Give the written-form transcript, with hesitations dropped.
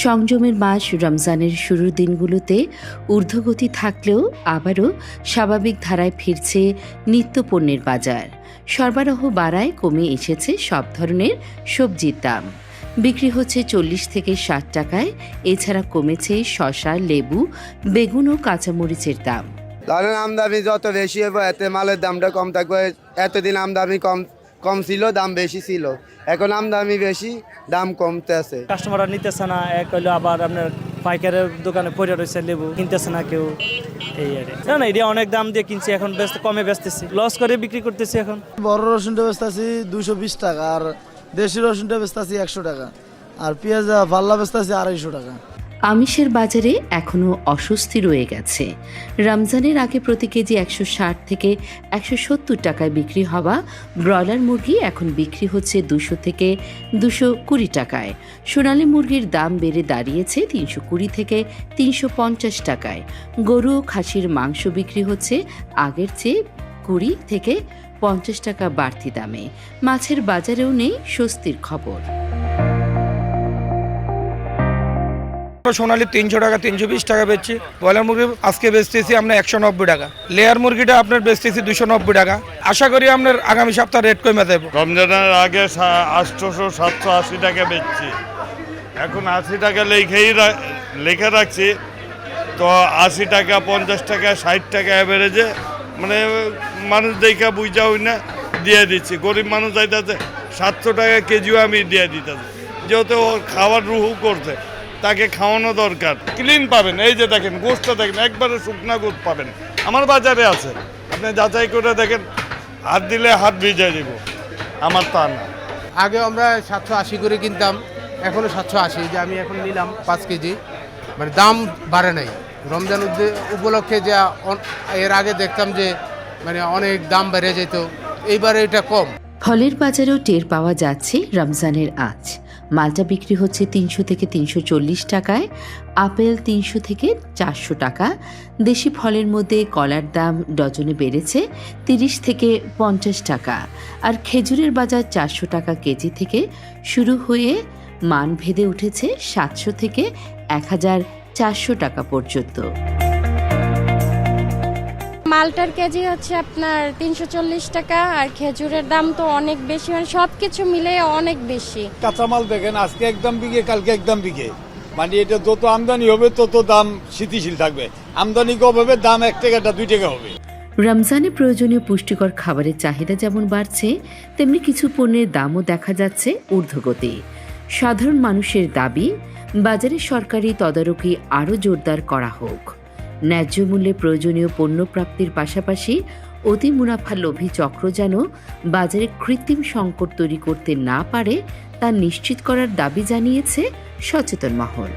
সংযমের মাস রমজানের শুরুর দিনগুলোতে ঊর্ধ্বগতি থাকলেও আবারও স্বাভাবিক ধারায় ফিরছে নিত্যপণ্যের বাজার। সরবরাহ বাড়ায় কমে এসেছে সব ধরনের সবজির দাম। বিক্রি হচ্ছে 40 থেকে 60 টাকায়। এছাড়া কমেছে শসা, লেবু, বেগুন ও কাঁচামরিচের দাম। ধরেন আমদানি যত বেশি হবে এতে মালের দামটা কম থাকবে। এতদিন আমদানি কম ছিল, দাম বেশি ছিল, এখন আমদানি বেশি, দাম কমতে আছে। কাস্টমাররা নিতেছে না, এক হইলো আবার আপনার পাইকারের দোকানে পড়ে রয়েছে লেবু, কিনতেছে না কেউ। এই আর না, এটা অনেক দাম দিয়ে কিনছি, এখন কমে বেচতেছি, লস করে বিক্রি করতেছি। এখন বড় রসুনটা বেচতেছি 220 টাকা, আর দেশি রসুনটা বেচতেছি 100 টাকা, আর পেঁয়াজ পাল্লা বেচতেছি 250 টাকা। আমিষের বাজারে এখনও অস্বস্তি রয়ে গেছে। রমজানের আগে প্রতি কেজি 160 থেকে 170 টাকায় বিক্রি হওয়া ব্রয়লার মুরগি এখন বিক্রি হচ্ছে 200 থেকে 220 টাকায়। সোনালী মুরগির দাম বেড়ে দাঁড়িয়েছে 320 থেকে 350 টাকায়। গরু ও খাসির মাংস বিক্রি হচ্ছে আগের চেয়ে 20 থেকে 50 টাকা বাড়তি দামে। মাছের বাজারেও নেই স্বস্তির খবর। সোনালি 300 টাকা 320 টাকা বেচছি। ব্রয়লার মুরগি আজকে বেচতেছি আমরা 190 টাকা। লেয়ার মুরগিটা আপনার বেচতেছি 290 টাকা। আশা করি আপনার আগামী সপ্তাহ রেট কমে দেবো। রমজানের আগে 800 780 টাকা বেচছি, এখন 80 টাকা লেখা রাখছি। তো 80 টাকা 50 টাকা 60 টাকা অ্যাভারেজে মানে মানুষ দেখা বুঝা হই না দিয়ে দিচ্ছি। গরিব মানুষ যাইতেছে 700 টাকা কেজিও আমি দিয়ে দিতেছি, যেহেতু ওর খাবার রুহু করছে, তাকে খাওয়ানো দরকার। ক্লিন পাবেন, এই যে দেখেন গোশটা দেখেন, একবারে শুকনা গোশ পাবেন, আমার বাজারে আছে, আপনি যাচাই করে দেখেন, হাত দিলে হাত ভিজে দিব, আমার তা না। আগে আমরা 780 করে কিনতাম, এখনও 780, যে আমি এখন নিলাম 5 কেজি, মানে দাম বাড়ে নাই। রমজান উপলক্ষে যে এর আগে দেখতাম যে মানে অনেক দাম বেড়ে যেত, এইবারে এটা কম। ফলের বাজারেও টের পাওয়া যাচ্ছে রমজানের আঁচ। মালটা বিক্রি হচ্ছে 300 থেকে 340 টাকায়, আপেল 300 থেকে 400 টাকা। দেশি ফলের মধ্যে কলার দাম ডজনে বেড়েছে 30 থেকে 50 টাকা, আর খেজুরের বাজার 400 টাকা কেজি থেকে শুরু হয়ে মান ভেদে উঠেছে 700 থেকে 1400 টাকা পর্যন্ত। মালটার কেজি হচ্ছে আপনার 340 টাকা, আর খেজুরের দাম তো অনেক বেশি, মানে সব কিছু মিলে অনেক বেশি। কাঁচামাল দেখেন, আজকে একদম বিঘে, কালকে একদম বিঘে, মানে এটা যত আমদানি হবে তত দাম স্থিতিশীল থাকবে। আমদানি কম হবে, দাম 1 টাকাটা 2 টাকা হবে। রমজানে প্রয়োজনীয় পুষ্টিকর খাবারের চাহিদা যেমন বাড়ছে, তেমনি কিছু পণ্যের দামও দেখা যাচ্ছে ঊর্ধ্বগতি। সাধারণ মানুষের দাবি, বাজারে সরকারি তদারকি আরও জোরদার করা হোক। ন্যায্য মূল্যে প্রয়োজনীয় পণ্য প্রাপ্তির পাশাপাশি অতি মুনাফা লোভী চক্র যেন বাজারে কৃত্রিম সংকট তৈরি করতে না পারে তা নিশ্চিত করার দাবি জানিয়েছে সচেতন মহল।